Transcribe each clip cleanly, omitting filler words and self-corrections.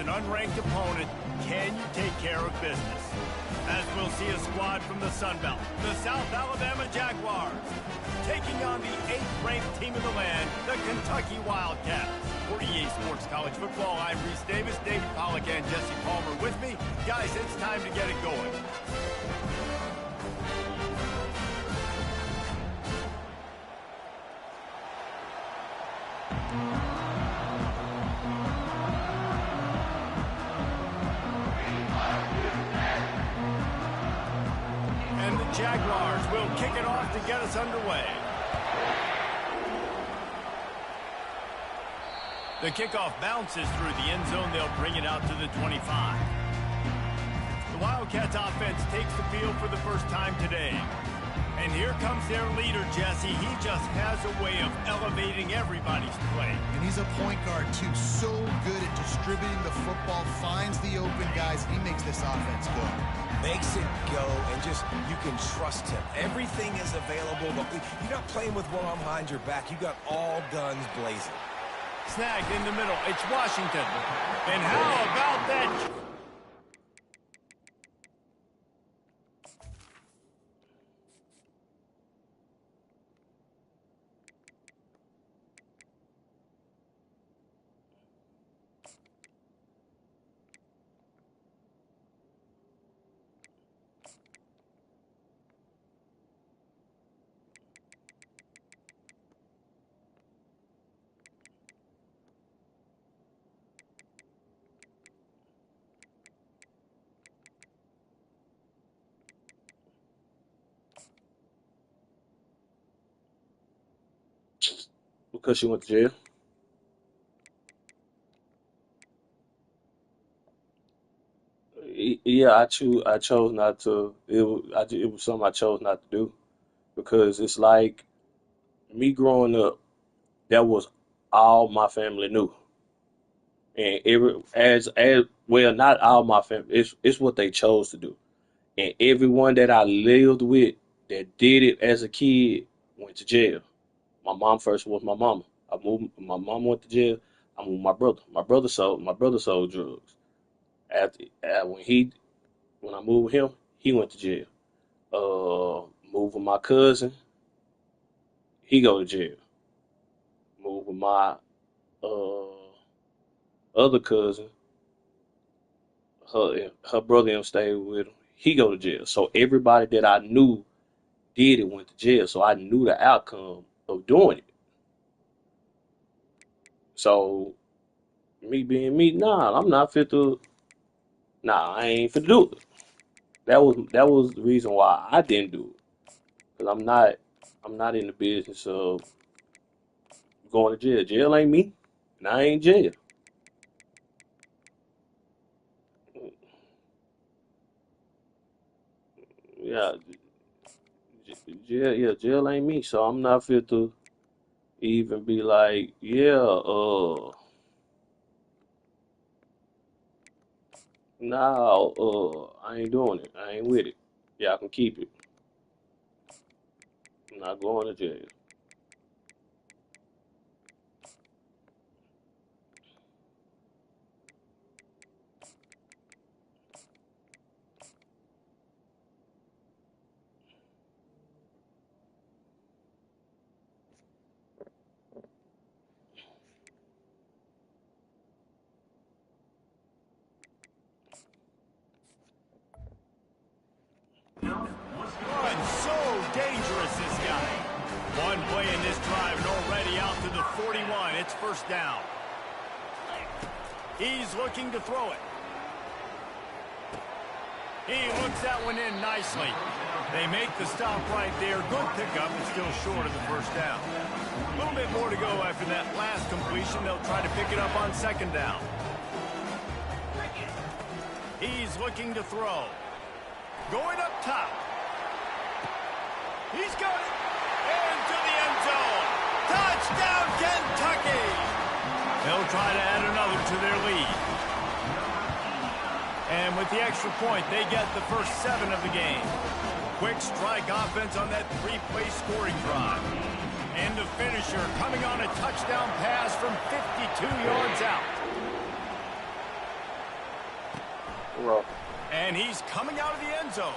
an unranked opponent, can you take care of business? As we'll see a squad from the Sun Belt, the South Alabama Jaguars, taking on the 8th-ranked team in the land, the Kentucky Wildcats. For EA Sports College Football, I'm Reese Davis, David Pollack, and Jesse Palmer with me. Guys, it's time to get it going. And the Jaguars will kick it off to get us underway. The kickoff bounces through the end zone. They'll bring it out to the 25. The Wildcats offense takes the field for the first time today. And here comes their leader, Jesse. He just has a way of elevating everybody's play. And he's a point guard, too. So good at distributing the football, finds the open guys. He makes this offense go. Makes it go, and just, you can trust him. Everything is available, but you're not playing with one arm behind your back. You got all guns blazing. Snagged in the middle. It's Washington. And how about that? Because she went to jail. Yeah, I chose not to. It was something I chose not to do because it's like me growing up. That was all my family knew, and as well, not all my family. It's what they chose to do, and everyone that I lived with that did it as a kid went to jail. My mom first was my mama. My mom went to jail. I moved my brother. My brother sold drugs. When I moved with him, he went to jail. Moved with my cousin, he go to jail. Moved with my other cousin, her brother and stayed with him. He go to jail. So everybody that I knew did it went to jail. So I knew the outcome of doing it. So me being me, I'm not fit to. I ain't fit to do it. That was the reason why I didn't do it. Cause I'm not in the business of going to jail. Jail ain't me, and I ain't jail. Yeah, jail ain't me. So I'm not fit to even be like, I ain't doing it. I ain't with it. Yeah, I can keep it. I'm not going to jail. Run so dangerous, this guy. One play in this drive and already out to the 41. It's first down. He's looking to throw it. He hooks that one in nicely. They make the stop right there. Good pickup, but still short of the first down. A little bit more to go after that last completion. They'll try to pick it up on second down. He's looking to throw. Going up top. He's got it. Into the end zone. Touchdown, Kentucky. They'll try to add another to their lead. And with the extra point, they get the first 7 of the game. Quick strike offense on that 3-play scoring drive. And the finisher coming on a touchdown pass from 52 yards out. Well, And he's coming out of the end zone.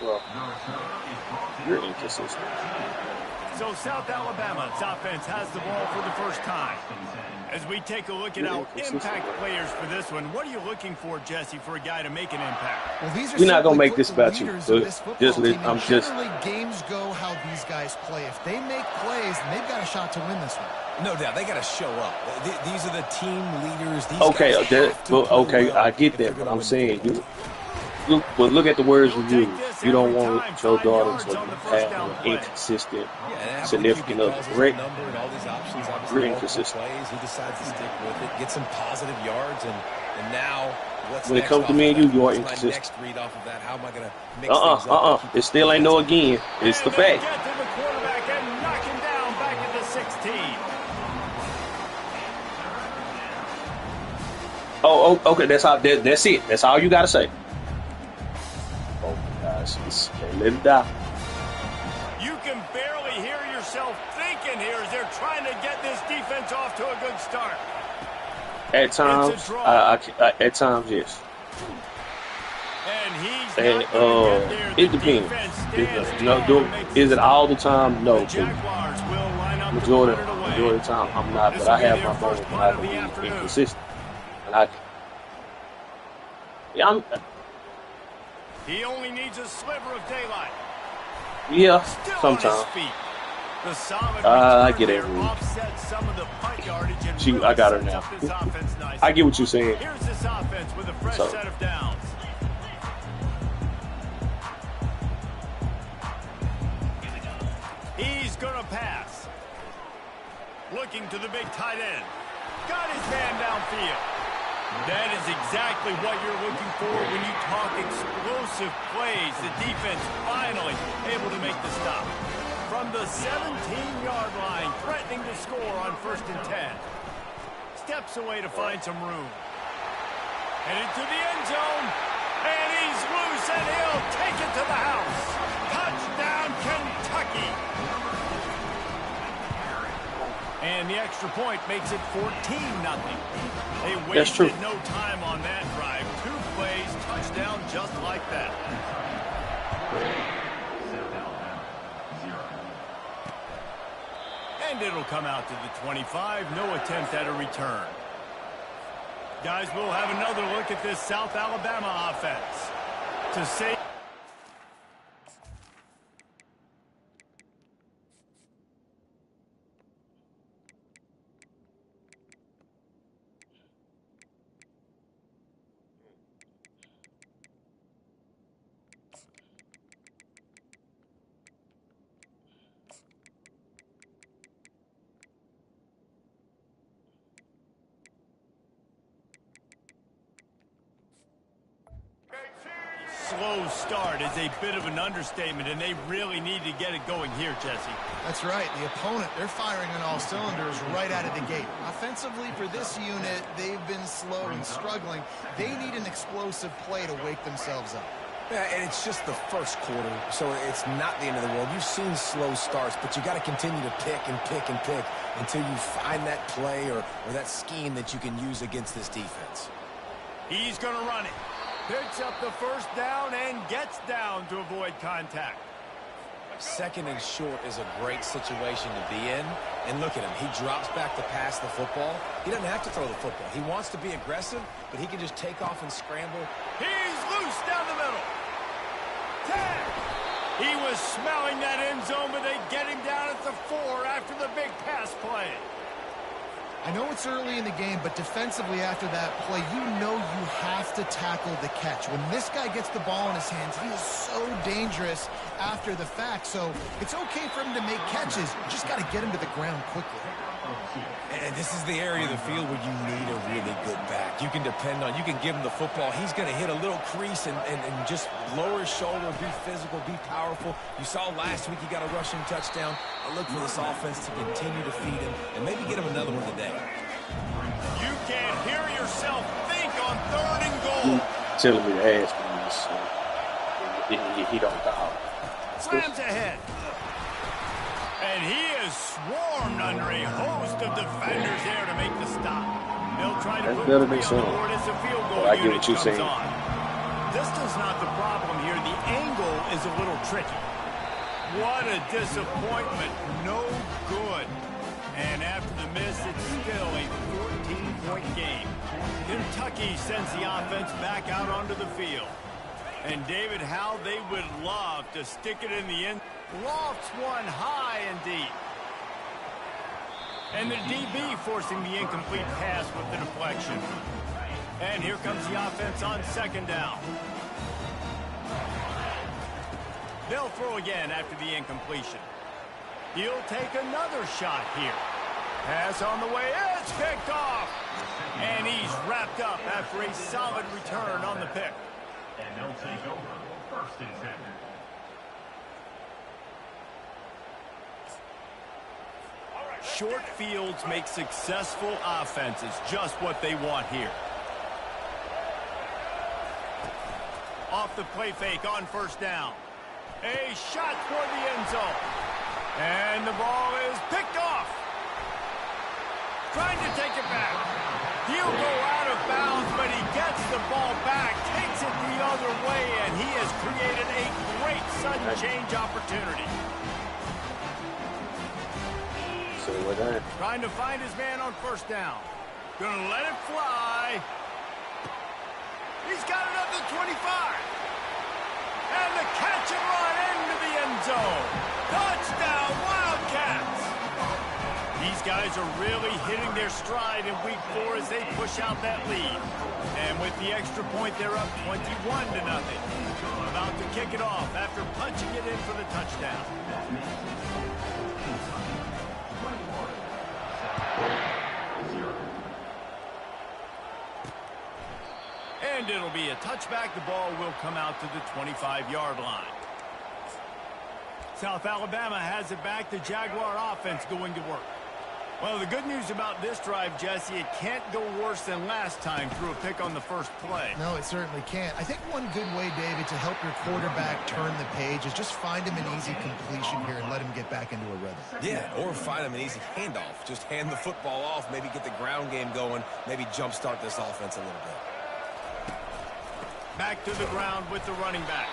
well, you're inconsistent. So South Alabama's offense has the ball for the first time. As we take a look at our impact players for this one, what are you looking for, Jesse, for a guy to make an impact? Well, these are We're not gonna simply make this put the about you. leaders of this football Just let- team, and I'm just- generally games go how these guys play. If they make plays, then they've got a shot to win this one. No doubt, they got to show up. These are the team leaders. These Okay, guys have to play okay, well I get if they're that, but gonna I'm win saying football. look at the words you He'll use. take this You don't every want time, your 5 daughter yards to on the first have down an play. inconsistent Yeah, and after the significant QB other, calls his correct? number and all these options, obviously You're multiple inconsistent. plays, he decides to stick with it, get some positive yards, and now what's When it next comes to off me of and you, that? you are What's my inconsistent. next read off of that? How am I going to mix things up? and keep It still ain't no again. It's the And they fact. get to the quarterback and knock him down back at the 16. Oh, okay. That's it. That's all you gotta say. Oh my gosh, can't let it die. You can barely hear yourself thinking here as they're trying to get this defense off to a good start. At times, draw. at times, yes. And he's And not gonna get there. it The depends. defense stands You know, strong, makes is the it all stop. the time? No. The But Jaguars will line up to majority put it away. of the time, I'm not. This But I will be have their my first moments when punt I of can the be afternoon. inconsistent. And He only needs a sliver of daylight. yeah, Still sometimes. on his feet. The solid I return get it. there offsets some of the punt yardage and Shoot, really I got her sets now. up this offense nicely. I get what you're saying. Here's this offense with a fresh So- set of downs. He's gonna pass. Looking to the big tight end. Got his man downfield. That is exactly what you're looking for when you talk explosive plays. The defense finally able to make the stop. From the 17-yard line, threatening to score on 1st and 10. Steps away to find some room. Headed to the end zone. And he's loose, and he'll take it to the house. Touchdown, Kentucky. And the extra point makes it 14-0. They That's true. wasted no time on that drive. 2 plays, touchdown just like that. And it'll come out to the 25. No attempt at a return. Guys, we'll have another look at this South Alabama offense. To say slow start is a bit of an understatement, and they really need to get it going here, Jesse. That's right. The opponent, they're firing on all cylinders right out of the gate. Offensively, for this unit, they've been slow and struggling. They need an explosive play to wake themselves up. Yeah, and it's just the first quarter, so it's not the end of the world. You've seen slow starts, but you got to continue to pick and pick and pick until you find that play or that scheme that you can use against this defense. He's going to run it. Picks up the first down and gets down to avoid contact. 2nd and short is a great situation to be in. And look at him. He drops back to pass the football. He doesn't have to throw the football. He wants to be aggressive, but he can just take off and scramble. He's loose down the middle. Tag. He was smelling that end zone, but they get him down at the 4 after the big pass play. I know it's early in the game, but defensively after that play, you know you have to tackle the catch. When this guy gets the ball in his hands, he is so dangerous after the fact. So it's okay for him to make catches. You just got to get him to the ground quickly. And this is the area of the field where you need a really good back. You can depend on, you can give him the football. He's going to hit a little crease and just lower his shoulder, be physical, be powerful. You saw last week he got a rushing touchdown. I look for this offense to continue to feed him and maybe get him another one today. You can't hear yourself think on 3rd and goal. Telling me to ask me this. He don't call. Slams ahead. And he is swarmed under a host of defenders there to make the stop. They'll try to That's put better 3 than on the some. board as a field goal I get unit what you're comes saying. on. Distance not the problem here. The angle is a little tricky. What a disappointment. No good. And after the miss, it's still a 14-point game. Kentucky sends the offense back out onto the field. And David, how they would love to stick it in the end. Lofts one high and deep. And the DB forcing the incomplete pass with the deflection. And here comes the offense on second down. They'll throw again after the incompletion. He'll take another shot here. Pass on the way. It's picked off. And he's wrapped up after a solid return on the pick. And they'll take over first and 10. Short fields make successful offenses just what they want here. Off the play fake on first down. A shot toward the end zone. And the ball is picked off. Trying to take it back. He'll go out of bounds, but he gets the ball back, takes it the other way, and he has created a great sudden change opportunity. Trying to find his man on first down. Gonna let it fly. He's got it up to 25. And the catch and run into the end zone. Touchdown, Wildcats. These guys are really hitting their stride in week 4 as they push out that lead. And with the extra point, they're up 21-0. About to kick it off after punching it in for the touchdown. And it'll be a touchback. The ball will come out to the 25-yard line. South Alabama has it back. The Jaguar offense going to work. Well, the good news about this drive, Jesse, it can't go worse than last time through a pick on the first play. No, it certainly can't. I think one good way, David, to help your quarterback turn the page is just find him an easy completion here and let him get back into a rhythm. Yeah, or find him an easy handoff. Just hand the football off, maybe get the ground game going, maybe jumpstart this offense a little bit. Back to the ground with the running back.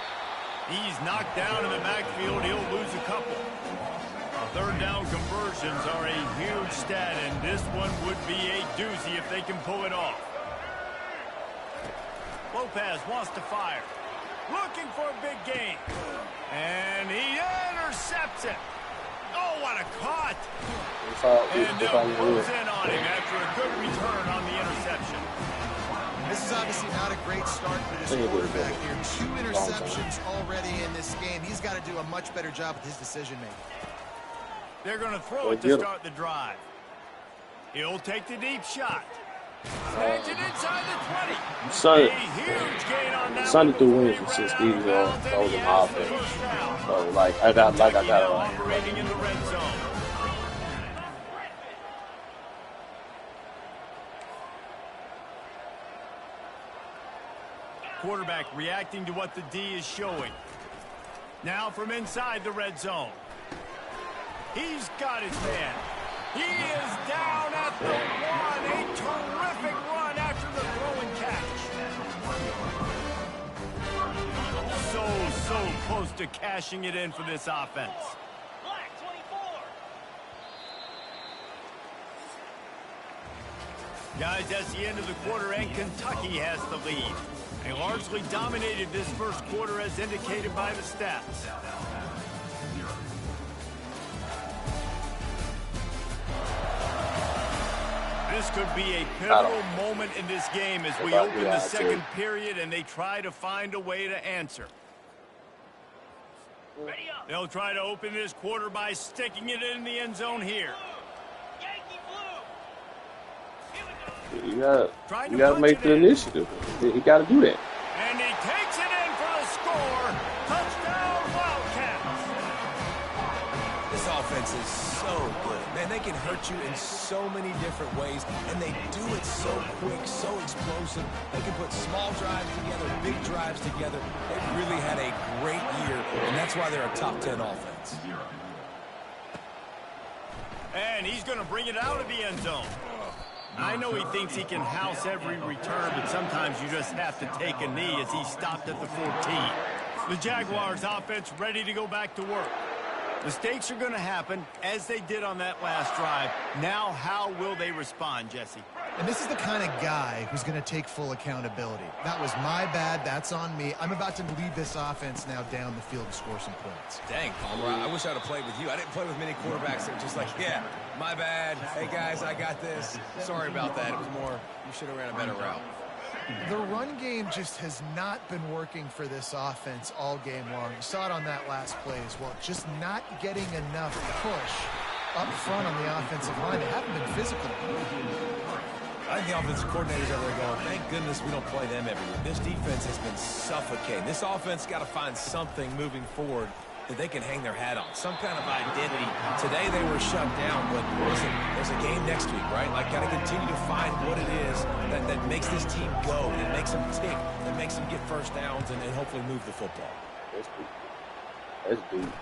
He's knocked down in the backfield. He'll lose a couple. Third down conversions are a huge stat, and this one would be a doozy if they can pull it off. Lopez wants to fire. Looking for a big gain. And he intercepts it. Oh, what a caught. And they'll close in on him after a good return on the interception. This is obviously not a great start for this quarterback here. 2 interceptions already in this game. He's got to do a much better job with his decision-making. They're going to throw it to start the drive. He'll take the deep shot. Snags it inside the 20. A huge gain on that. Sunday through Wednesday since these that was my offense. So I got operating in the red zone. Quarterback reacting to what the D is showing. Now from inside the red zone. He's got his man. He is down at the 1. A terrific run after the throw and catch. So close to cashing it in for this offense. Guys, that's the end of the quarter, and Kentucky has the lead. They largely dominated this first quarter as indicated by the stats. This could be a pivotal moment in this game as we open the second period and they try to find a way to answer. They'll try to open this quarter by sticking it in the end zone here. You gotta make the initiative. You gotta do that. And he takes it in for the score. Touchdown, Wildcats. This offense is so good. Man, they can hurt you in so many different ways, and they do it so quick, so explosive. They can put small drives together, big drives together. They've really had a great year, and that's why they're a top 10 offense. And he's going to bring it out of the end zone. I know he thinks he can house every return, but sometimes you just have to take a knee as he stopped at the 14. The Jaguars offense ready to go back to work. Mistakes are going to happen, as they did on that last drive. Now, how will they respond, Jesse? And this is the kind of guy who's going to take full accountability. That was my bad. That's on me. I'm about to lead this offense now down the field and score some points. Dang, Palmer, I wish I'd have played with you. I didn't play with many quarterbacks that were just like, yeah, my bad. Hey, guys, I got this. Sorry about that. It was more, you should have ran a better route. The run game just has not been working for this offense all game long. You saw it on that last play as well. Just not getting enough push up front on the offensive line. They haven't been physical. I think the offensive coordinators over there going, thank goodness we don't play them every week. This defense has been suffocating. This offense got to find something moving forward that they can hang their hat on, some kind of identity. Today they were shut down, but listen, there's a game next week, right? Like, got to continue to find what it is that makes this team go, that makes them tick, that makes them get first downs, and hopefully move the football. That's deep. That's deep.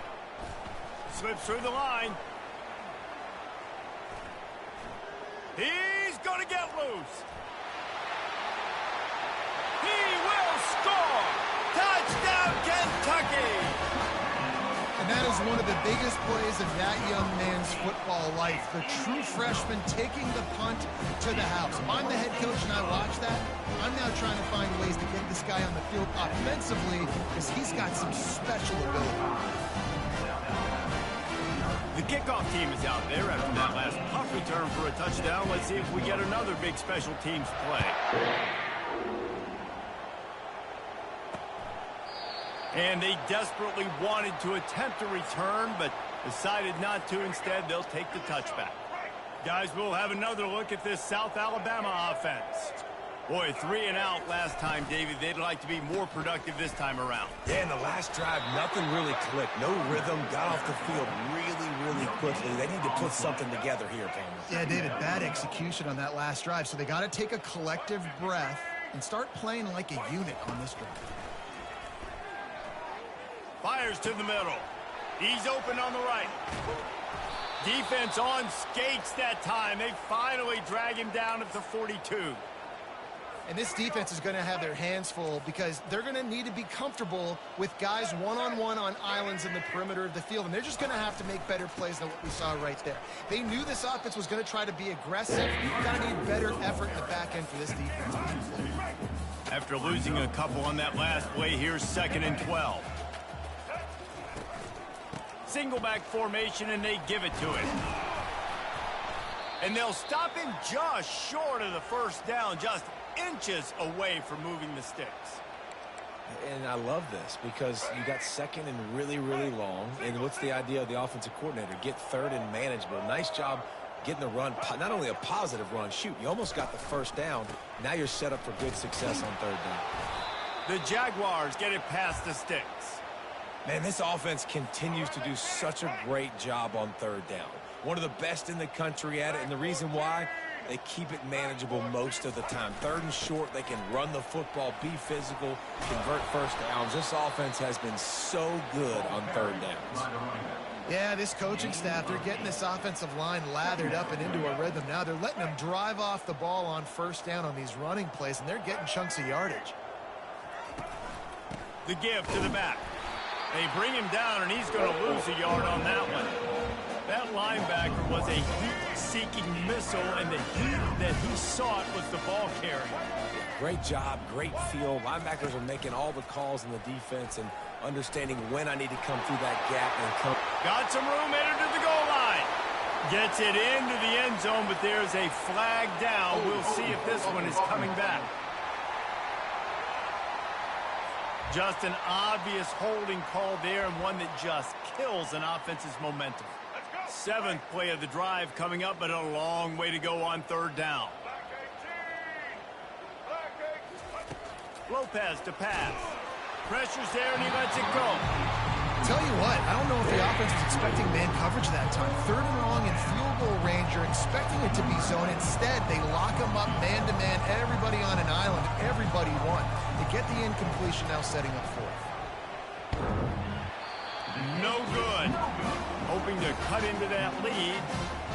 Slips through the line. He's going to get loose. He will score. Touchdown, Kentucky. And that is one of the biggest plays of that young man's football life. The true freshman taking the punt to the house. If I'm the head coach and I watch that, I'm now trying to find ways to get this guy on the field offensively because he's got some special ability. The kickoff team is out there after that last punt return for a touchdown. Let's see if we get another big special teams play. And they desperately wanted to attempt a return, but decided not to. Instead, they'll take the touchback. Guys, we'll have another look at this South Alabama offense. Boy, 3 and out last time, David. They'd like to be more productive this time around. Yeah, in the last drive, nothing really clicked. No rhythm, got off the field really quickly. They need to put something together here, Palmer. Yeah, David, bad execution on that last drive. So they got to take a collective breath and start playing like a unit on this drive. Fires to the middle. He's open on the right. Defense on skates that time. They finally drag him down at the 42. And this defense is going to have their hands full because they're going to need to be comfortable with guys one-on-one on islands in the perimeter of the field. And they're just going to have to make better plays than what we saw right there. They knew this offense was going to try to be aggressive. You've got to need better effort in the back end for this defense. After losing a couple on that last play, here's 2nd and 12. Single back formation, and they give it to him. And they'll stop him just short of the first down, just inches away from moving the sticks. And I love this because you got 2nd and really long. And what's the idea of the offensive coordinator? Get 3rd and manageable. Nice job getting the run, not only a positive run, shoot, you almost got the first down. Now you're set up for good success on 3rd down. The Jaguars get it past the sticks. Man, this offense continues to do such a great job on 3rd down. One of the best in the country at it, and the reason why, they keep it manageable most of the time. 3rd and short, they can run the football, be physical, convert first downs. This offense has been so good on 3rd downs. Yeah, this coaching staff, they're getting this offensive line lathered up and into a rhythm now. They're letting them drive off the ball on 1st down on these running plays, and they're getting chunks of yardage. The give to the back. They bring him down, and he's going to lose a yard on that one. That linebacker was a heat-seeking missile, and the heat that he sought was the ball carrier. Great job, great feel. Linebackers are making all the calls in the defense and understanding when I need to come through that gap and come. Got some room headed to the goal line. Gets it into the end zone, but there's a flag down. We'll see if this one is coming back. Just an obvious holding call there, and one that just kills an offense's momentum. 7th play of the drive coming up, but a long way to go on 3rd down. Lopez to pass. Pressure's there, and he lets it go. Tell you what, I don't know if the offense was expecting man coverage that time. 3rd and long in field goal range, you're expecting it to be zone. Instead, they lock them up man-to-man, everybody on an island, everybody won. They get the incompletion, now setting up 4th. No good. Hoping to cut into that lead,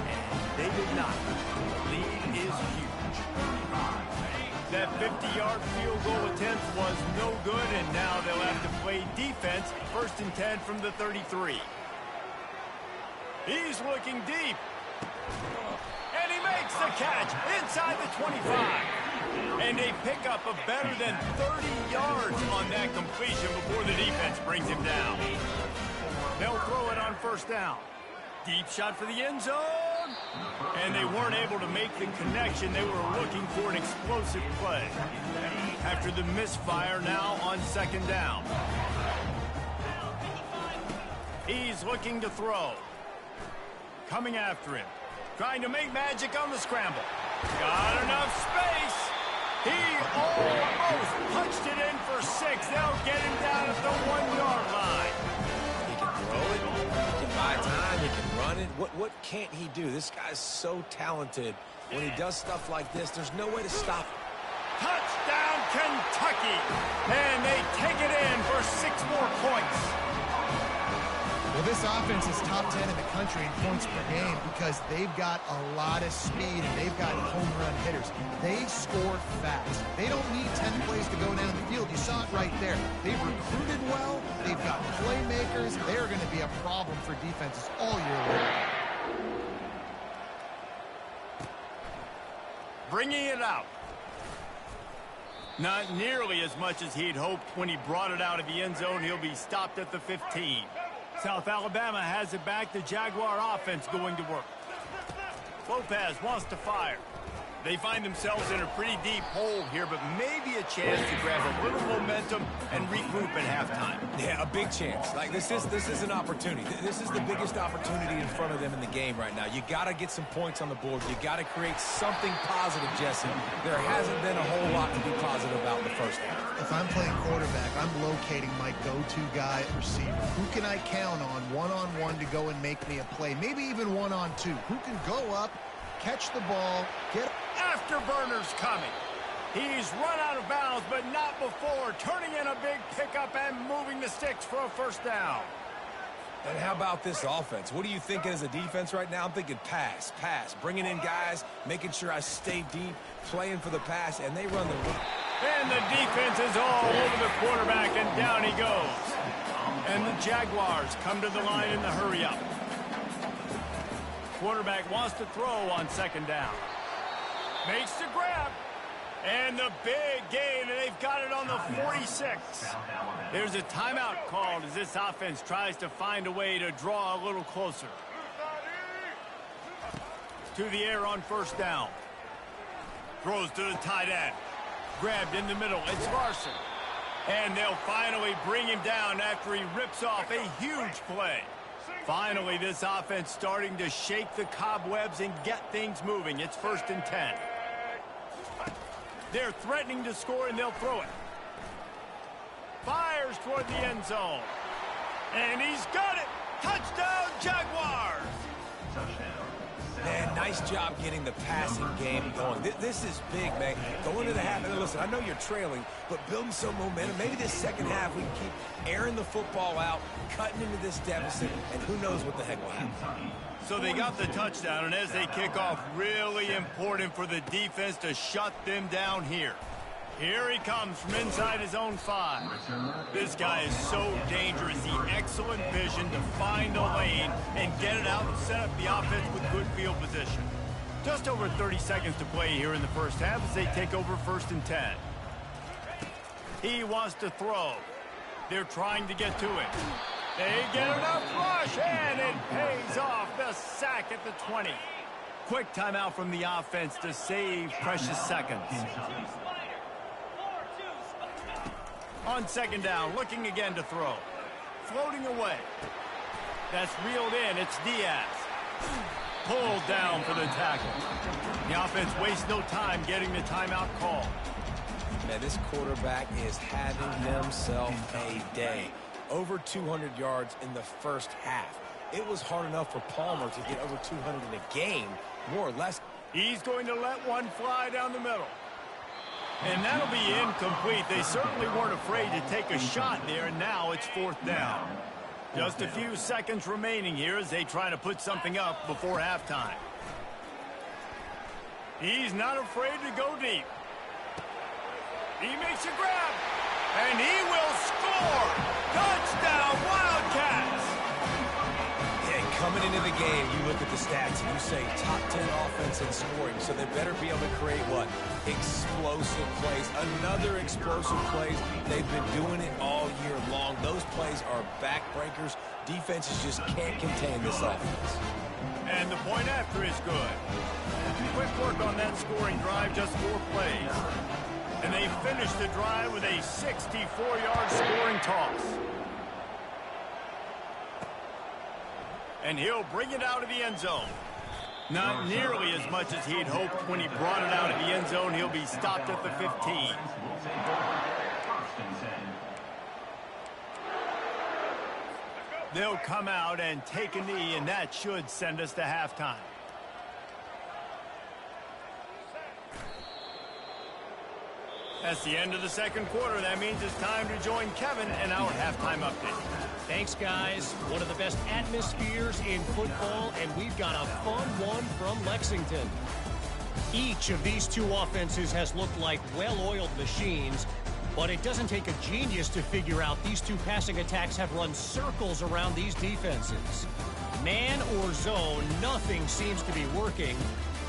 and they did not. The lead is huge. That 50-yard field goal attempt was no good, and now they'll have to play defense. 1st and 10 from the 33. He's looking deep. And he makes the catch inside the 25. And a pickup of better than 30 yards on that completion before the defense brings him down. They'll throw it on 1st down. Deep shot for the end zone. And they weren't able to make the connection. They were looking for an explosive play. After the misfire, now on 2nd down. He's looking to throw. Coming after him. Trying to make magic on the scramble. Got enough space. He almost punched it in for 6. They'll get him down at the 1-yard line. He can throw it. He can buy time. He can run it. What can't he do? This guy's so talented. When he does stuff like this, there's no way to stop him. Touchdown, Kentucky. And they take it in for 6 more points. Well, this offense is top 10 in the country in points per game because they've got a lot of speed and they've got home run hitters. They score fast. They don't need 10 plays to go down the field. You saw it right there. They've recruited well. They've got playmakers. They're going to be a problem for defenses all year long. Bringing it out. Not nearly as much as he'd hoped when he brought it out of the end zone. He'll be stopped at the 15. South Alabama has it back. The Jaguar offense going to work. Lopez wants to fire. They find themselves in a pretty deep hole here, but maybe a chance to grab a little momentum and regroup at halftime. Yeah, a big chance. Like this is an opportunity. This is the biggest opportunity in front of them in the game right now. You got to get some points on the board. You got to create something positive, Jesse. There hasn't been a whole lot to be positive about in the first half. If I'm playing quarterback, I'm locating my go-to guy at receiver. Who can I count on one-on-one to go and make me a play? Maybe even one-on-two. Who can go up, catch the ball, get... Afterburner's coming. He's run out of bounds, but not before turning in a big pickup and moving the sticks for a 1st down. And how about this offense? What are you thinking as a defense right now? I'm thinking pass, bringing in guys, making sure I stay deep, playing for the pass, and they run the... And the defense is all over the quarterback, and down he goes. And the Jaguars come to the line in the hurry-up. Quarterback wants to throw on 2nd down. Makes the grab. And the big gain, and they've got it on the 46. There's a timeout called as this offense tries to find a way to draw a little closer. To the air on 1st down. Throws to the tight end. Grabbed in the middle. It's Larson. And they'll finally bring him down after he rips off a huge play. Finally, this offense starting to shake the cobwebs and get things moving. It's 1st and 10. They're threatening to score, and they'll throw it. Fires toward the end zone. And he's got it. Touchdown, Jaguars! Man, nice job getting the passing game going. This is big, man. Going to the half, and listen, I know you're trailing, but building some momentum. Maybe this 2nd half we can keep airing the football out, cutting into this deficit, and who knows what the heck will happen. So they got the touchdown, and as they kick off, really important for the defense to shut them down here. Here he comes from inside his own 5. This guy is so dangerous. The excellent vision to find a lane and get it out and set up the offense with good field position. Just over 30 seconds to play here in the 1st half as they take over 1st and 10. He wants to throw. They're trying to get to it. They get enough rush, and it pays off. The sack at the 20. Quick timeout from the offense to save precious seconds. On 2nd down, looking again to throw. Floating away. That's reeled in. It's Diaz. Pulled down for the tackle. The offense wastes no time getting the timeout call. Man, this quarterback is having himself a day. Over 200 yards in the 1st half. It was hard enough for Palmer to get over 200 in a game, more or less. He's going to let one fly down the middle. And that'll be incomplete. They certainly weren't afraid to take a shot there, and now it's 4th down. Just a few seconds remaining here as they try to put something up before halftime. He's not afraid to go deep. He makes a grab, and he will score. Touchdown, Wildcats! Yeah, coming into the game, you look at the stats and you say top 10 offense in scoring, so they better be able to create what? Explosive plays. Another explosive plays. They've been doing it all year long. Those plays are backbreakers. Defenses just can't contain this offense. And the point after is good. Quick work on that scoring drive, just 4 plays. And they finish the drive with a 64-yard scoring toss. And he'll bring it out of the end zone. Not nearly as much as he'd hoped when he brought it out of the end zone. He'll be stopped at the 15. They'll come out and take a knee, and that should send us to halftime. That's the end of the second quarter. That means it's time to join Kevin in our halftime update. Thanks, guys. One of the best atmospheres in football, and we've got a fun one from Lexington. Each of these two offenses has looked like well-oiled machines, but it doesn't take a genius to figure out these two passing attacks have run circles around these defenses. Man or zone, nothing seems to be working.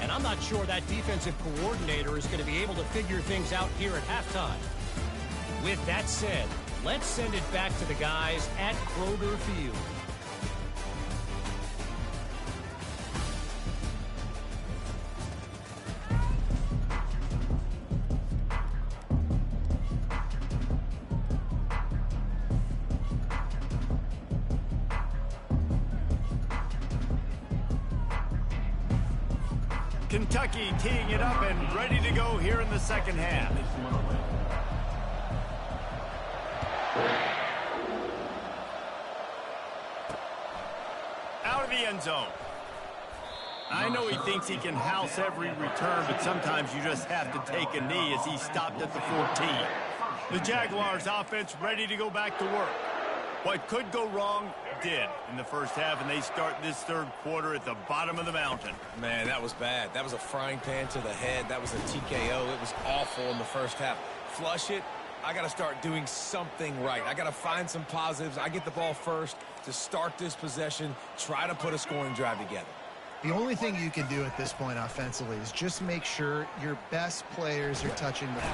And I'm not sure that defensive coordinator is going to be able to figure things out here at halftime. With that said, let's send it back to the guys at Kroger Field. Kentucky teeing it up and ready to go here in the second half. Out of the end zone. I know he thinks he can house every return, but sometimes you just have to take a knee as he stopped at the 14. The Jaguars offense ready to go back to work. What could go wrong did in the first half, and they start this third quarter at the bottom of the mountain. Man, that was bad. That was a frying pan to the head. That was a TKO. It was awful in the first half. Flush it. I got to start doing something right. I got to find some positives. I get the ball first to start this possession, try to put a scoring drive together. The only thing you can do at this point offensively is just make sure your best players are touching the ball.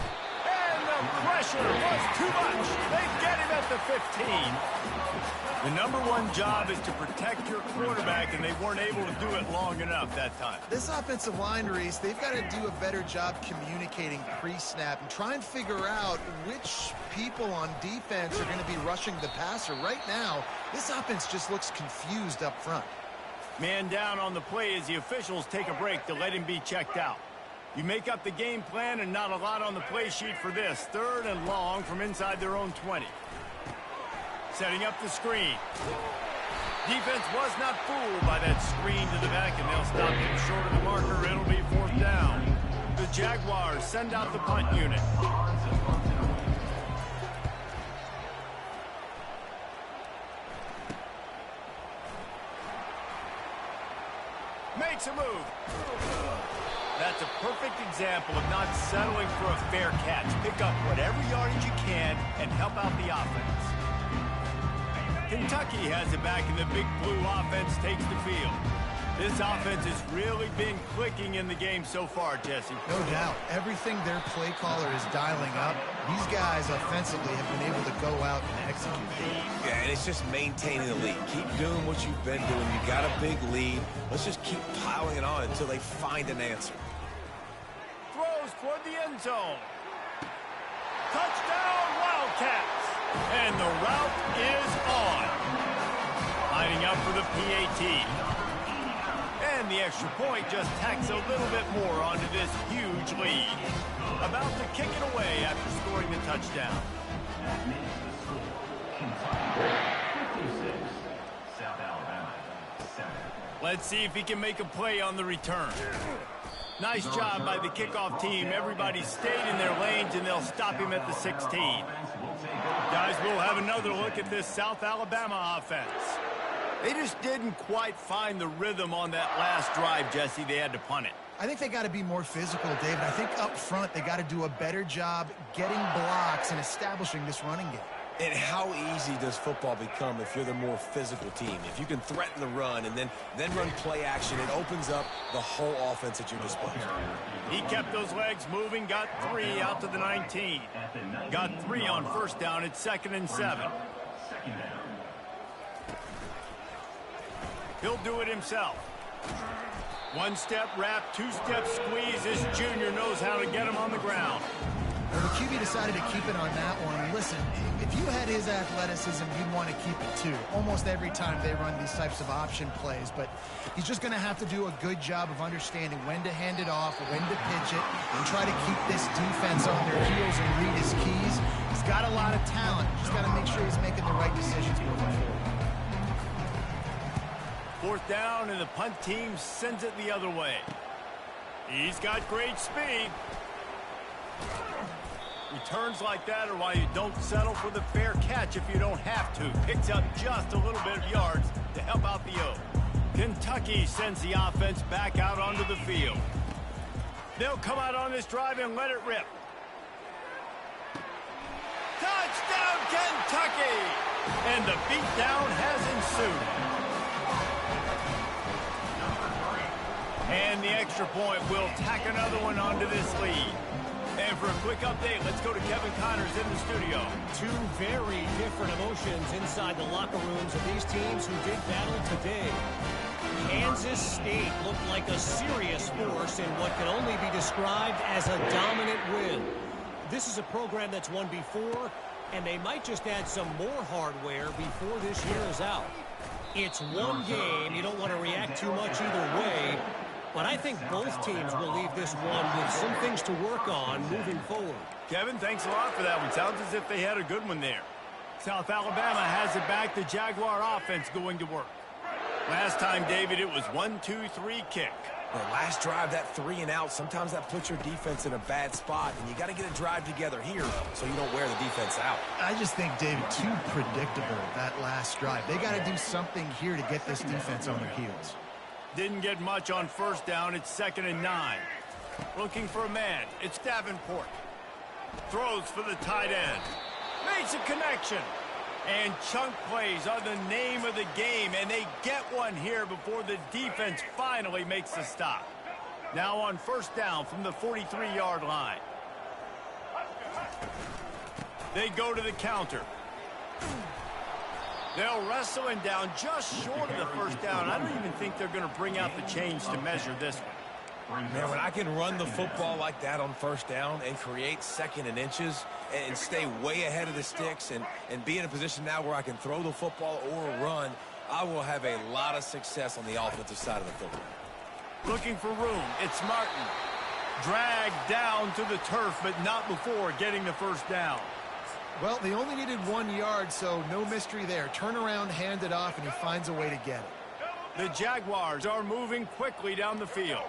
And the pressure was too much. They get him at the 15. The number one job is to protect your quarterback, and they weren't able to do it long enough that time. This offensive line, Reese, they've got to do a better job communicating pre-snap and try and figure out which people on defense are going to be rushing the passer. Right now, this offense just looks confused up front. Man down on the play as the officials take a break to let him be checked out. You make up the game plan, and not a lot on the play sheet for this. 3rd and long from inside their own 20. Setting up the screen. Defense was not fooled by that screen to the back, and they'll stop him short of the marker. It'll be 4th down. The Jaguars send out the punt unit. Makes a move. That's a perfect example of not settling for a fair catch. Pick up whatever yardage you can and help out the offense. Kentucky has it back, and the Big Blue offense takes the field. This offense has really been clicking in the game so far, Jesse. No doubt. Everything their play caller is dialing up, these guys offensively have been able to go out and execute. Yeah, and it's just maintaining the lead. Keep doing what you've been doing. You got a big lead. Let's just keep piling it on until they find an answer. Throws toward the end zone. Touchdown, Wildcats. And the route is on. Lining up for the PAT. And the extra point just tacks a little bit more onto this huge lead. About to kick it away after scoring the touchdown. Let's see if he can make a play on the return. Nice job by the kickoff team. Everybody stayed in their lanes, and they'll stop him at the 16. Guys, we'll have another look at this South Alabama offense. They just didn't quite find the rhythm on that last drive, Jesse. They had to punt it. I think they got to be more physical, David. I think up front they got to do a better job getting blocks and establishing this running game. And how easy does football become if you're the more physical team? If you can threaten the run and then run play action, it opens up the whole offense at your disposal. He kept those legs moving, got 3 out to the 19. Got 3 on first down at 2nd and 7. He'll do it himself. 1-step wrap, 2-step squeeze. This junior knows how to get him on the ground. Well, the QB decided to keep it on that one. Listen, if you had his athleticism, you'd want to keep it too. Almost every time they run these types of option plays, but he's just going to have to do a good job of understanding when to hand it off, when to pitch it, and try to keep this defense on their heels and read his keys. He's got a lot of talent. Just got to make sure he's making the right decisions moving forward. 4th down, and the punt team sends it the other way. He's got great speed. Returns like that are why you don't settle for the fair catch if you don't have to. Picks up just a little bit of yards to help out the O. Kentucky sends the offense back out onto the field. They'll come out on this drive and let it rip. Touchdown, Kentucky! And the beatdown has ensued. And the extra point will tack another one onto this lead. And for a quick update, let's go to Kevin Connors in the studio. 2 very different emotions inside the locker rooms of these teams who did battle today. Kansas State looked like a serious force in what can only be described as a dominant win. This is a program that's won before, and they might just add some more hardware before this year is out. It's one game. You don't want to react too much either way. But I think both teams will leave this one with some things to work on moving forward. Kevin, thanks a lot for that one. Sounds as if they had a good one there. South Alabama has it back. The Jaguar offense going to work. Last time, David, it was 1-2-3 kick. Well, last drive, that 3 and out, sometimes that puts your defense in a bad spot, and you got to get a drive together here so you don't wear the defense out. I just think, David, too predictable, that last drive. They got to do something here to get this defense on their heels. Didn't get much on first down. It's 2nd and 9. Looking for a man. It's Davenport. Throws for the tight end. Makes a connection. And chunk plays are the name of the game, and they get one here before the defense finally makes the stop. Now on first down from the 43-yard line. They go to the counter. They'll wrestle him down just short of the first down. I don't even think they're going to bring out the chains to measure this one. Man, when I can run the football like that on first down and create 2nd and inches and stay way ahead of the sticks and be in a position now where I can throw the football or run, I will have a lot of success on the offensive side of the football. Looking for room. It's Martin. Dragged down to the turf, but not before getting the first down. Well, they only needed 1 yard, so no mystery there. Turn around, hand it off, and he finds a way to get it. The Jaguars are moving quickly down the field.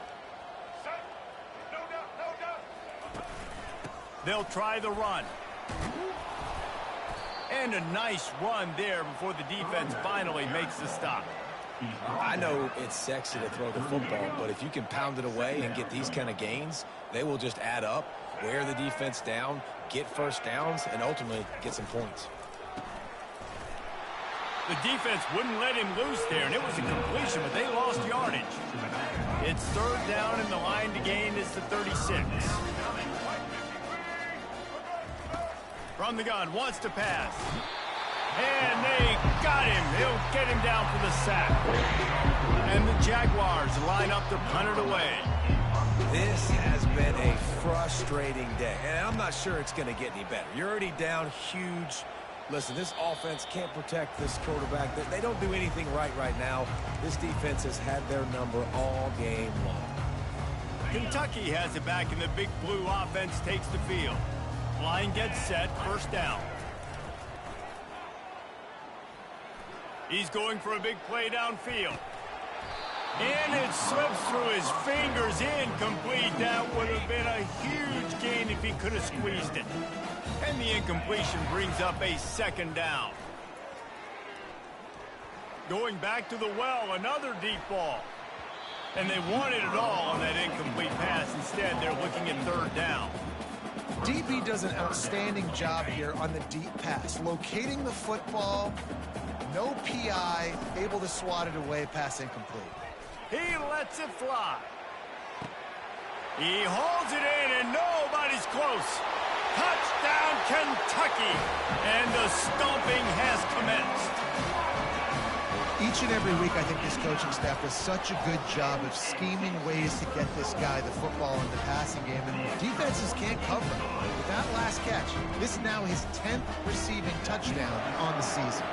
They'll try the run. And a nice run there before the defense finally makes the stop. I know it's sexy to throw the football, but if you can pound it away and get these kind of gains, they will just add up, wear the defense down, get first downs, and ultimately get some points. The defense wouldn't let him loose there, and it was a completion, but they lost yardage. It's 3rd down, and the line to gain is the 36. From the gun, wants to pass. And they got him. They'll get him down for the sack. And the Jaguars line up to punt it away. This has been a frustrating day, and I'm not sure it's going to get any better. You're already down huge. Listen, this offense can't protect this quarterback. They don't do anything right now. This defense has had their number all game long. Kentucky has it back, and the Big Blue offense takes the field. Line gets set, first down. He's going for a big play downfield. And it slips through his fingers, incomplete. That would have been a huge gain if he could have squeezed it. And the incompletion brings up a 2nd down. Going back to the well, another deep ball. And they wanted it all on that incomplete pass. Instead, they're looking at third down. DB does an outstanding job here on the deep pass, locating the football, no PI, able to swat it away, pass incomplete. He lets it fly. He holds it in, and nobody's close. Touchdown, Kentucky! And the stomping has commenced. Each and every week, I think this coaching staff does such a good job of scheming ways to get this guy the football in the passing game, and defenses can't cover him. With that last catch, this is now his 10th receiving touchdown on the season.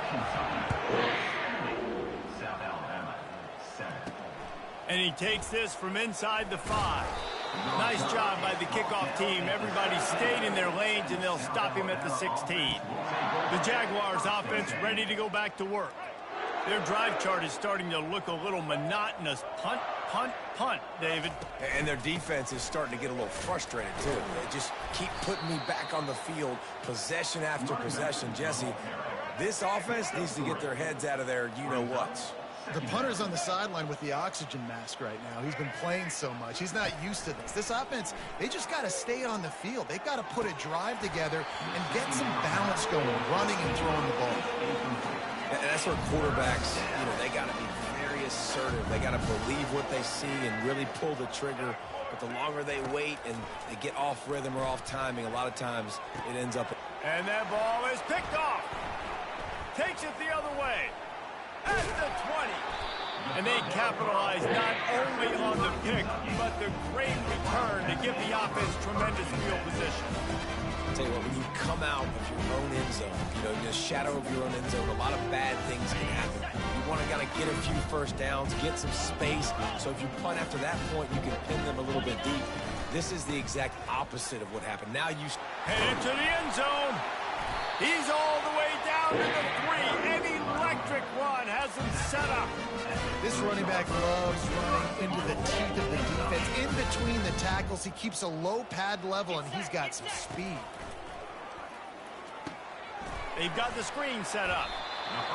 South Alabama, 7. And he takes this from inside the 5. Nice job by the kickoff team. Everybody stayed in their lanes, and they'll stop him at the 16. The Jaguars offense ready to go back to work. Their drive chart is starting to look a little monotonous. Punt, punt, punt, David. And their defense is starting to get a little frustrated, too. They just keep putting me back on the field, possession after possession. Jesse, this offense needs to get their heads out of their you-know-whats. The punter's on the sideline with the oxygen mask right now. He's been playing so much. He's not used to this. This offense, they just got to stay on the field. They've got to put a drive together and get some balance going, running and throwing the ball. And that's where quarterbacks, they got to be very assertive. They got to believe what they see and really pull the trigger. But the longer they wait and they get off rhythm or off timing, a lot of times it ends up. And that ball is picked off. Takes it the other way. At the 20. And they capitalize not only on the pick, but the great return to give the offense tremendous field position. I'll tell you what, when you come out of your own end zone, in the shadow of your own end zone, a lot of bad things can happen. You want to kind of get a few first downs, get some space, so if you punt after that point, you can pin them a little bit deep. This is the exact opposite of what happened. Now you head into the end zone. He's all the way down to the 3. An electric run has him set up. This running back loves running into the teeth of the defense. In between the tackles, he keeps a low pad level, and he's got some speed. They've got the screen set up.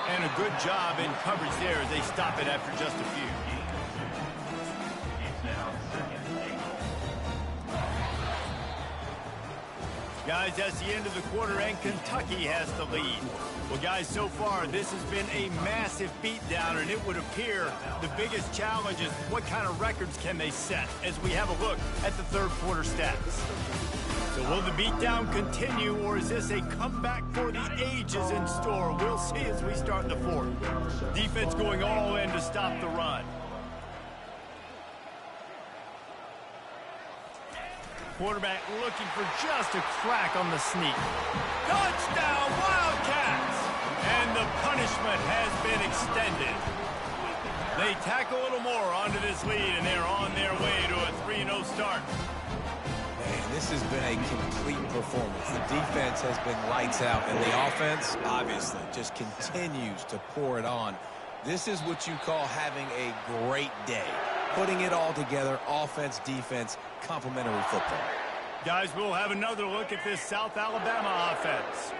And a good job in coverage there as they stop it after just a few. It's now 2nd and 8. Guys, that's the end of the quarter, and Kentucky has the lead. Well, guys, so far, this has been a massive beatdown, and it would appear the biggest challenge is what kind of records can they set as we have a look at the third quarter stats. So will the beatdown continue, or is this a comeback for the ages in store? We'll see as we start the fourth. Defense going all in to stop the run. Quarterback looking for just a crack on the sneak. Touchdown, Wildcats! And the punishment has been extended. They tack a little more onto this lead, and they're on their way to a 3-0 start. Man, this has been a complete performance. The defense has been lights out, and the offense, obviously, just continues to pour it on. This is what you call having a great day. Putting it all together, offense, defense, complementary football. Guys, we'll have another look at this South Alabama offense.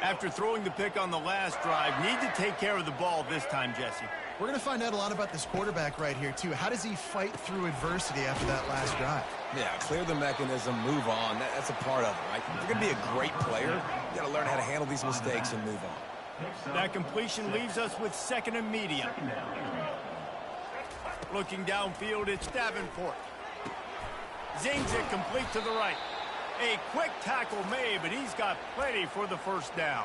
After throwing the pick on the last drive, need to take care of the ball this time, Jesse. We're going to find out a lot about this quarterback right here, too. How does he fight through adversity after that last drive? Yeah, clear the mechanism, move on. That's a part of it, right? If you're going to be a great player, you got to learn how to handle these mistakes and move on. That completion leaves us with 2nd and medium. Looking downfield, it's Davenport. Zings it complete to the right. A quick tackle made, but he's got plenty for the first down.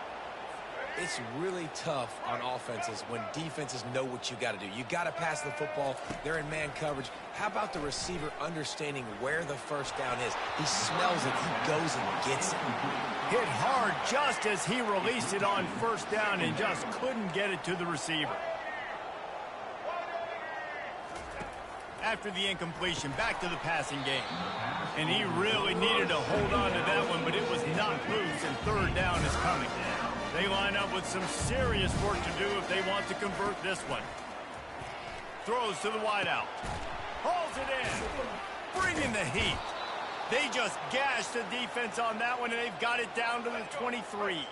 It's really tough on offenses when defenses know what you got to do. You got to pass the football. They're in man coverage. How about the receiver understanding where the first down is? He smells it. He goes and gets it. Hit hard just as he released it on first down and just couldn't get it to the receiver. After the incompletion, back to the passing game. And he really needed to hold on to that one, but it was not loose, and third down is coming. They line up with some serious work to do if they want to convert this one. Throws to the wideout. Hauls it in. Bringing the heat. They just gashed the defense on that one, and they've got it down to the 23.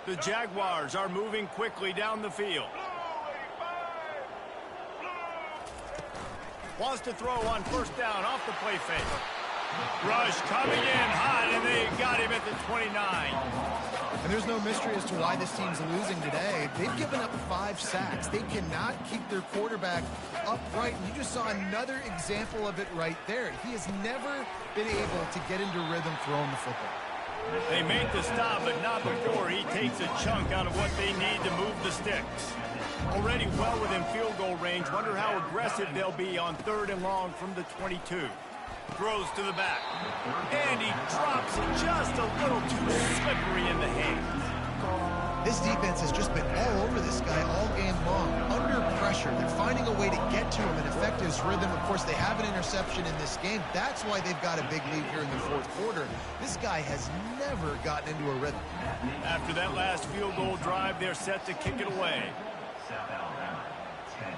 The Jaguars are moving quickly down the field. Wants to throw on first down off the play fake. Rush coming in hot, and they got him at the 29. And there's no mystery as to why this team's losing today. They've given up 5 sacks. They cannot keep their quarterback upright. And you just saw another example of it right there. He has never been able to get into rhythm throwing the football. They make the stop, but not before he takes a chunk out of what they need to move the sticks. Already well within field goal range. Wonder how aggressive they'll be on 3rd and long from the 22. Throws to the back. And he drops it just a little too slippery in the hands. This defense has just been all over this guy all game long. Under pressure. They're finding a way to get to him and affect his rhythm. Of course, they have an interception in this game. That's why they've got a big lead here in the 4th quarter. This guy has never gotten into a rhythm. After that last field goal drive, they're set to kick it away. South Alabama, 10.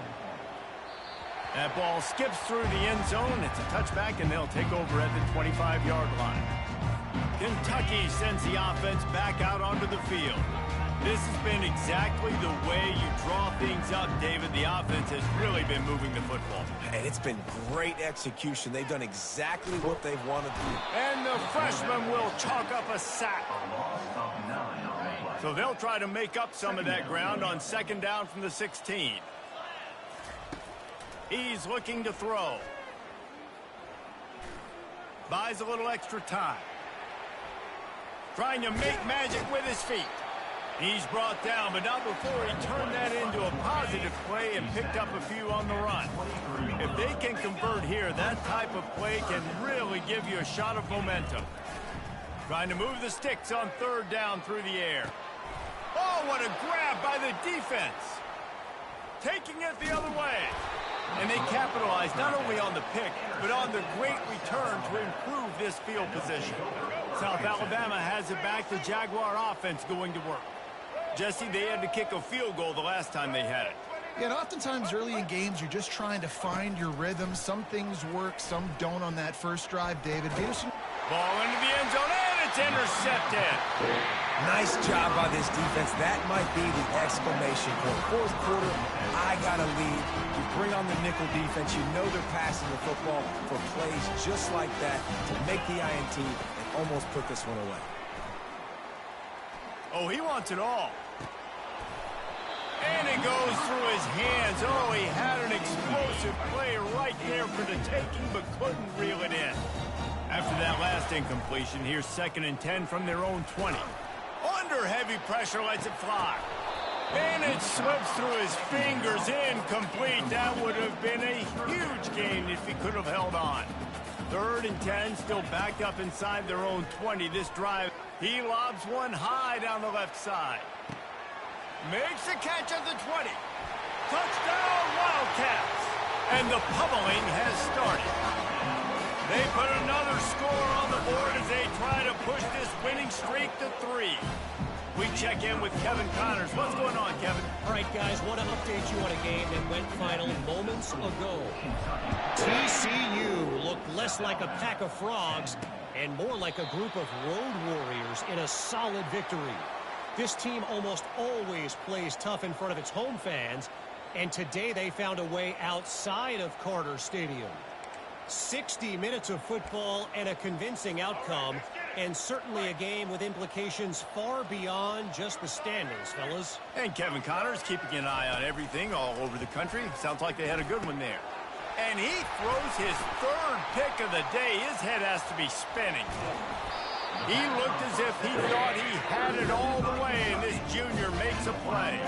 That ball skips through the end zone. It's a touchback, and they'll take over at the 25-yard line. Kentucky sends the offense back out onto the field. This has been exactly the way you draw things up, David. The offense has really been moving the football. And it's been great execution. They've done exactly what they've wanted to do. And the freshman will chalk up a sack. A loss of 9 on the play. So they'll try to make up some of that ground on 2nd down from the 16. He's looking to throw. Buys a little extra time. Trying to make magic with his feet. He's brought down, but not before he turned that into a positive play and picked up a few on the run. If they can convert here, that type of play can really give you a shot of momentum. Trying to move the sticks on 3rd down through the air. Oh, what a grab by the defense. Taking it the other way. And they capitalize not only on the pick, but on the great return to improve this field position. South Alabama has it back. The Jaguar offense going to work. Jesse, they had to kick a field goal the last time they had it. Yeah, and oftentimes early in games, you're just trying to find your rhythm. Some things work, some don't on that first drive, David Peterson. Ball into the end zone, and it's intercepted. Nice job by this defense. That might be the exclamation point. 4th quarter, I got a lead. You bring on the nickel defense. You know they're passing the football for plays just like that to make the INT and almost put this one away. Oh, he wants it all. And it goes through his hands. Oh, he had an explosive play right there for the taking, but couldn't reel it in. After that last incompletion, here's 2nd and 10 from their own 20. Under heavy pressure, lets it fly. And it slips through his fingers, incomplete. That would have been a huge gain if he could have held on. 3rd and 10, still backed up inside their own 20. This drive, he lobs one high down the left side. Makes the catch at the 20. Touchdown, Wildcats. And the pummeling has started. They put another score on the board as they try to push this winning streak to 3. We check in with Kevin Connors. What's going on, Kevin? All right, guys, want to update you on a game that went final moments ago. TCU looked less like a pack of frogs and more like a group of road warriors in a solid victory. This team almost always plays tough in front of its home fans, and today they found a way outside of Carter Stadium. 60 minutes of football and a convincing outcome, and certainly a game with implications far beyond just the standings, fellas. And Kevin Connors keeping an eye on everything all over the country. Sounds like they had a good one there. And he throws his 3rd pick of the day. His head has to be spinning. He looked as if he thought he had it all the way, and this junior makes a play.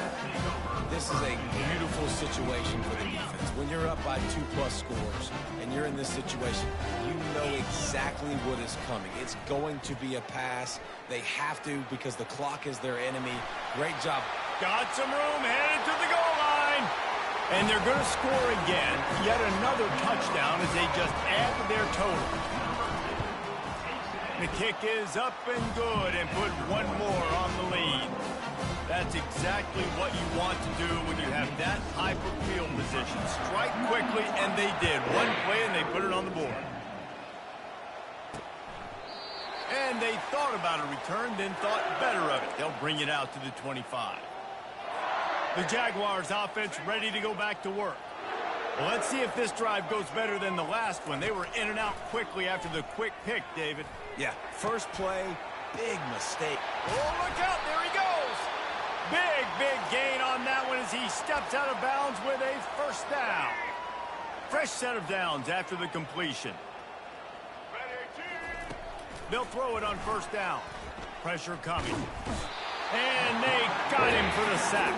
This is a beautiful situation for the defense. When you're up by 2+ scores and you're in this situation, you know exactly what is coming. It's going to be a pass. They have to because the clock is their enemy. Great job. Got some room, headed to the goal line. And they're going to score again. Yet another touchdown as they just add to their total. The kick is up and good and put one more on the lead. That's exactly what you want to do when you have that type of field position. Strike quickly, and they did. One play, and they put it on the board. And they thought about a return, then thought better of it. They'll bring it out to the 25. The Jaguars offense ready to go back to work. Well, let's see if this drive goes better than the last one. They were in and out quickly after the quick pick, David. Yeah, first play, big mistake. Oh, look out. There he goes. Big gain on that one as he steps out of bounds with a first down. Fresh set of downs after the completion. They'll throw it on first down. Pressure coming. And they got him for the sack.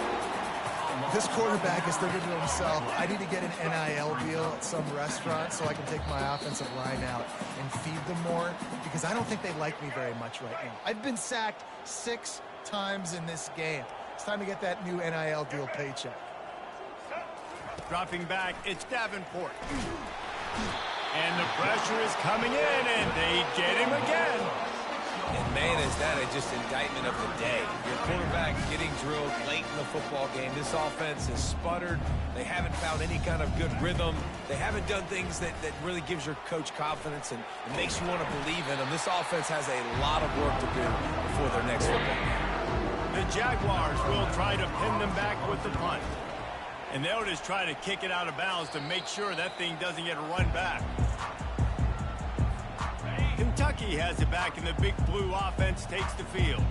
This quarterback is thinking to himself, I need to get an NIL deal at some restaurant so I can take my offensive line out and feed them more, because I don't think they like me very much right now. I've been sacked 6 times in this game. It's time to get that new NIL deal paycheck. Dropping back, it's Davenport. And the pressure is coming in, and they get him again. And man, is that just indictment of the day. Your quarterback getting drilled late in the football game. This offense has sputtered. They haven't found any kind of good rhythm. They haven't done things that really gives your coach confidence and makes you want to believe in them. This offense has a lot of work to do before their next football game. The Jaguars will try to pin them back with the punt. And they'll just try to kick it out of bounds to make sure that thing doesn't get run back. Kentucky has it back, and the big blue offense takes the field.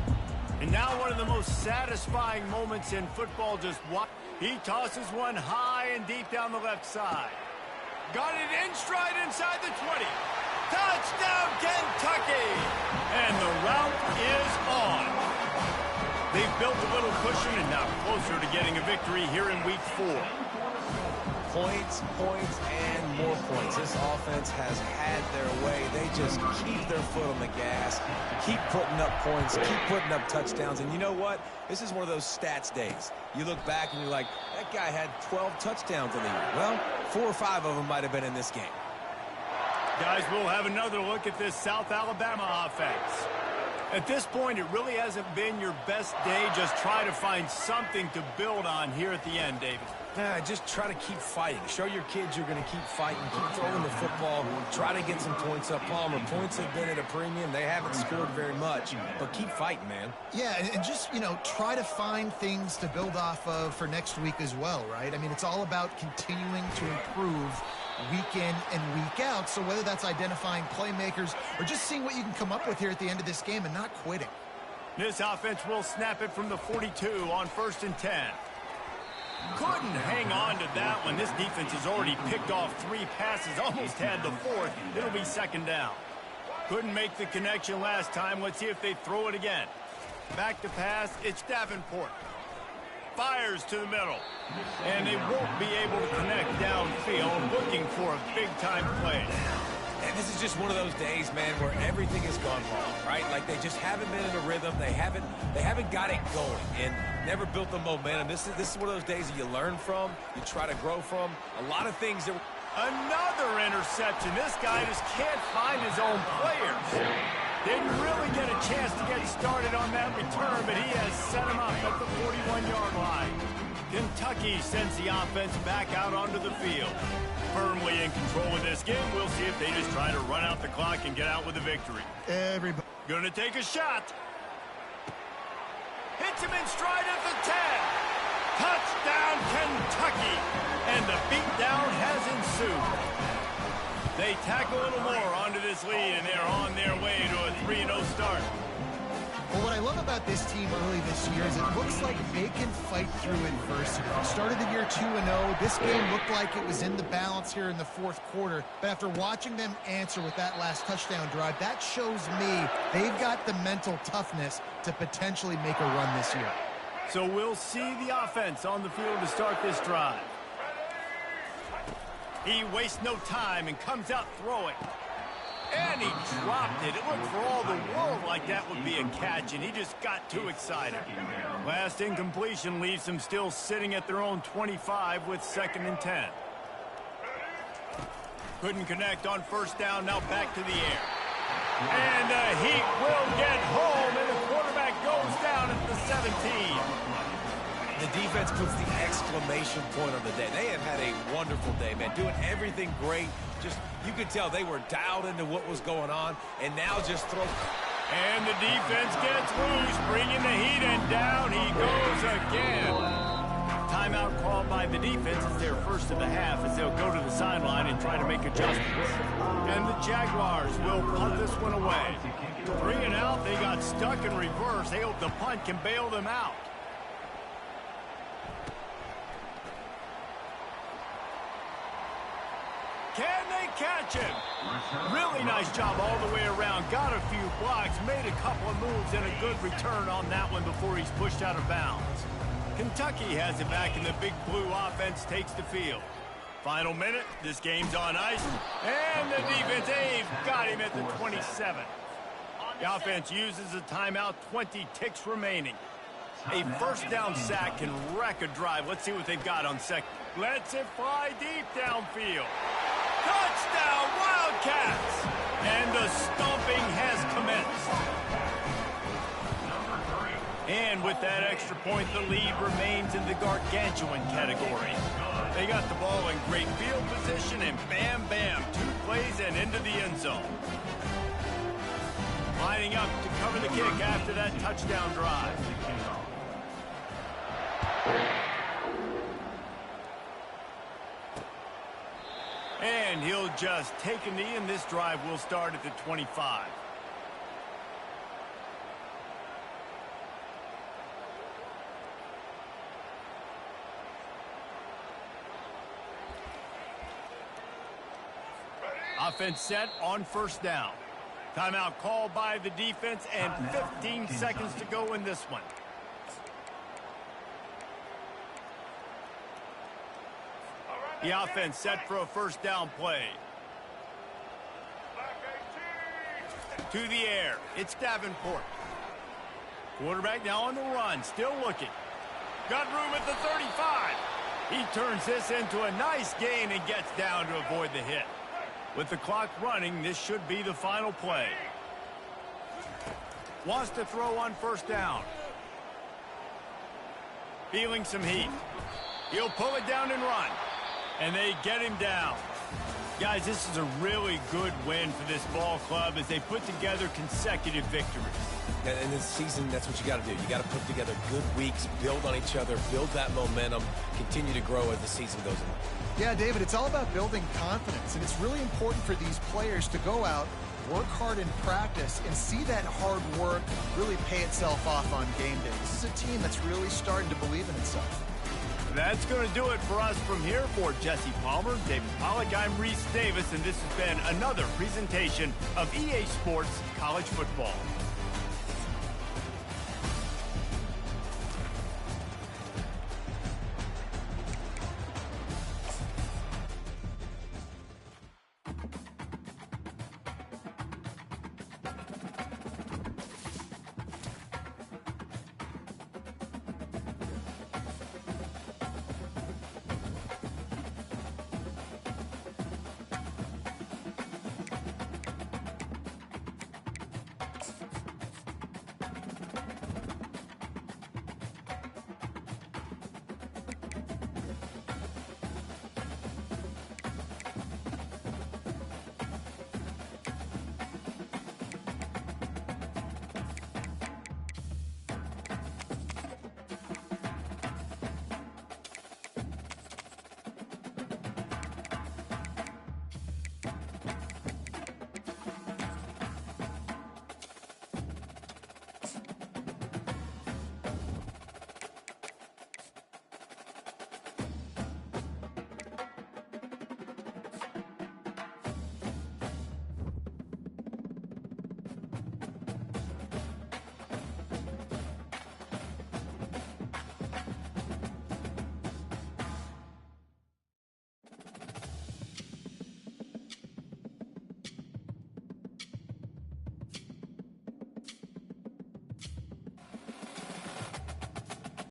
And now one of the most satisfying moments in football, just watch. He tosses one high and deep down the left side. Got it in stride inside the 20. Touchdown, Kentucky! And the route is on. They've built a little cushion and now closer to getting a victory here in week 4. Points, and more points. This offense has had their way. They just keep their foot on the gas, keep putting up points, keep putting up touchdowns. And you know what? This is one of those stats days. You look back and you're like, that guy had 12 touchdowns in the year. Well, 4 or 5 of them might have been in this game. Guys, we'll have another look at this South Alabama offense. At this point, it really hasn't been your best day. Just try to find something to build on here at the end, David. Just try to keep fighting. Show your kids you're going to keep fighting. Keep throwing the football. Try to get some points up. Palmer, points have been at a premium. They haven't scored very much, but keep fighting, man. Yeah, and just, try to find things to build off of for next week as well, right? I mean, it's all about continuing to improve week in and week out. So whether that's identifying playmakers or just seeing what you can come up with here at the end of this game and not quitting. This offense will snap it from the 42 on 1st and 10. Couldn't hang on to that one. This defense has already picked off 3 passes, almost had the 4th. It'll be 2nd down. Couldn't make the connection last time. Let's see if they throw it again. Back to pass, it's Davenport. Fires to the middle. And they won't be able to connect downfield, looking for a big-time play. And this is just one of those days, man, where everything has gone wrong, right? Like they just haven't been in a rhythm. They haven't got it going and never built the momentum. This is one of those days that you learn from, you try to grow from. A lot of things that... Another interception. This guy just can't find his own players. Didn't really get a chance to get started on that return, but he has set him up at the 41-yard line. Kentucky sends the offense back out onto the field. Firmly in control of this game. We'll see if they just try to run out the clock and get out with a victory. Everybody gonna take a shot. Hits him in stride at the 10. Touchdown, Kentucky. And the beatdown has ensued. They tack a little more onto this lead, and they're on their way to a 3-0 start. Well, what I love about this team early this year is it looks like they can fight through adversity. Started the year 2-0. This game looked like it was in the balance here in the 4th quarter. But after watching them answer with that last touchdown drive, that shows me they've got the mental toughness to potentially make a run this year. So we'll see the offense on the field to start this drive. He wastes no time and comes out throwing. And he dropped it. It looked for all the world like that would be a catch, and he just got too excited. Last incompletion leaves them still sitting at their own 25 with 2nd and 10. Couldn't connect on 1st down, now back to the air. And the Heat will get home, and the quarterback goes down at the 17. The defense puts the exclamation point on the day. They have had a wonderful day, man. Doing everything great. Just, you could tell they were dialed into what was going on, and now just throw. And the defense gets loose, bringing the Heat, and down he goes again. Time Timeout called by the defense is their first of the half as they'll go to the sideline and try to make adjustments. And the Jaguars will punt this one away. 3 and out, they got stuck in reverse. They hope the punt can bail them out. Can they catch him? Really nice job all the way around. Got a few blocks, made a couple of moves, and a good return on that one before he's pushed out of bounds. Kentucky has it back, and the Big Blue offense takes the field. Final minute, this game's on ice, and the defense, they've got him at the 27. The offense uses a timeout, 20 ticks remaining. A first down sack can wreck a drive. Let's see what they've got on second. Lets it fly deep downfield. Touchdown, Wildcats! And the stomping has commenced. And with that extra point, the lead remains in the gargantuan category. They got the ball in great field position, and bam, bam, 2 plays and into the end zone. Lining up to cover the kick after that touchdown drive. And he'll just take a knee, and this drive will start at the 25. Offense set on first down. Timeout called by the defense, and 15 seconds to go in this one. The offense set for a first down play. To the air, it's Davenport. Quarterback now on the run, still looking. Got room at the 35. He turns this into a nice gain and gets down to avoid the hit. With the clock running, this should be the final play. Wants to throw on first down. Feeling some heat. He'll pull it down and run. And they get him down. Guys, this is a really good win for this ball club as they put together consecutive victories. And this season, that's what you got to do. You got to put together good weeks, build on each other, build that momentum, continue to grow as the season goes on. Yeah, David, it's all about building confidence, and it's really important for these players to go out, work hard in practice, and see that hard work really pay itself off on game day. This is a team that's really starting to believe in itself. That's going to do it for us from here. For Jesse Palmer, David Pollack, I'm Reese Davis, and this has been another presentation of EA Sports College Football.